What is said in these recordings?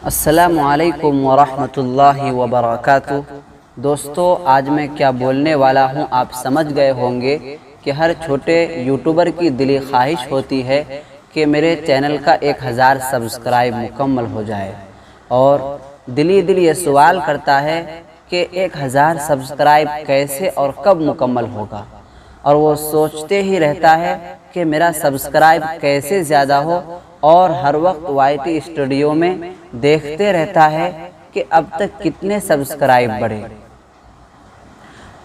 السلام علیکم ورحمۃ اللہ وبرکاتہ۔ دوستو، آج میں کیا بولنے والا ہوں آپ سمجھ گئے ہوں گے کہ ہر چھوٹے یوٹیوبر کی دلی خواہش ہوتی ہے کہ میرے چینل کا 1000 سبسکرائب مکمل ہو جائے، اور دلی یہ سوال کرتا ہے کہ 1000 سبسکرائب کیسے اور کب مکمل ہوگا، اور وہ سوچتے ہی رہتا ہے کہ میرا سبسکرائب کیسے زیادہ ہو، اور ہر وقت وائی ٹی اسٹوڈیو میں دیکھتے رہتا ہے کہ اب تک کتنے سبسکرائب بڑھے،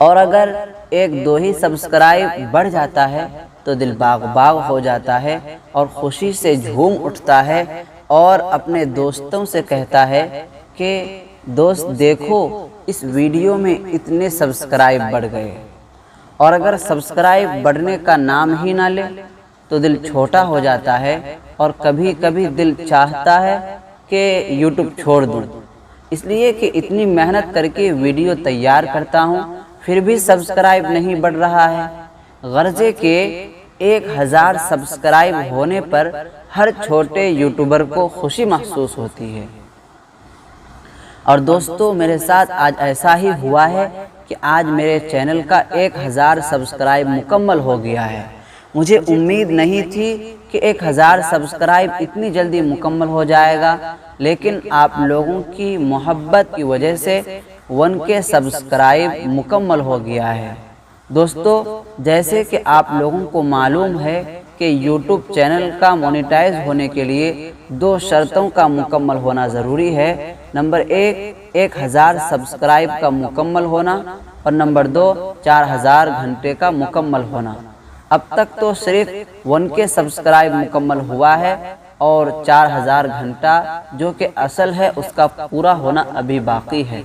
اور اگر 1-2 ہی سبسکرائب بڑھ جاتا ہے تو دل باغ ہو جاتا ہے اور خوشی سے جھوم اٹھتا ہے، اور اپنے دوستوں سے کہتا ہے کہ دوست دیکھو اس ویڈیو میں اتنے سبسکرائب بڑھ گئے۔ اور اگر سبسکرائب بڑھنے کا نام ہی نہ لے تو دل چھوٹا ہو جاتا ہے، اور کبھی کبھی دل چاہتا ہے کہ یوٹیوب چھوڑ دوں، اس لیے کہ اتنی محنت کر کے ویڈیو تیار کرتا ہوں پھر بھی سبسکرائب نہیں بڑھ رہا ہے۔ غرضے کہ 1000 سبسکرائب ہونے پر ہر چھوٹے یوٹیوبر کو خوشی محسوس ہوتی ہے۔ اور دوستو، میرے ساتھ آج ایسا ہی ہوا ہے کہ آج میرے چینل کا 1000 سبسکرائب مکمل ہو گیا ہے۔ مجھے امید نہیں تھی کہ 1000 سبسکرائب اتنی جلدی مکمل ہو جائے گا، لیکن آپ لوگوں کی محبت کی وجہ سے 1K سبسکرائب مکمل ہو گیا ہے۔ دوستو، جیسے کہ آپ لوگوں کو معلوم ہے کہ یوٹیوب چینل کا مونیٹائز ہونے کے لیے 2 شرطوں کا مکمل ہونا ضروری ہے۔ نمبر 1 1000 سبسکرائب کا مکمل ہونا، اور نمبر 2 4000 گھنٹے کا مکمل ہونا۔ اب تک تو صرف 1K سبسکرائب مکمل ہوا ہے، اور 4000 گھنٹہ جو کہ اصل ہے اس کا پورا ہونا ابھی باقی ہے۔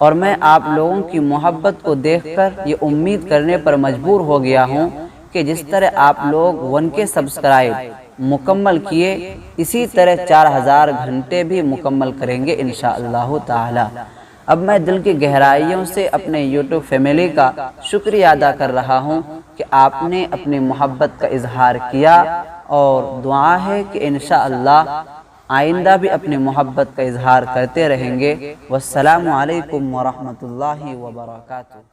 اور میں آپ لوگوں کی محبت کو دیکھ کر یہ امید کرنے پر مجبور ہو گیا ہوں کہ جس طرح آپ لوگ 1K سبسکرائب مکمل کیے، اسی طرح 4000 گھنٹے بھی مکمل کریں گے انشاءاللہ تعالی۔ اب میں دل کی گہرائیوں سے اپنے یوٹیوب فیملی کا شکریہ ادا کر رہا ہوں کہ آپ نے اپنی محبت کا اظہار کیا، اور دعا ہے کہ انشاءاللہ آئندہ بھی اپنی محبت کا اظہار کرتے رہیں گے۔ والسلام علیکم ورحمۃ اللہ وبرکاتہ۔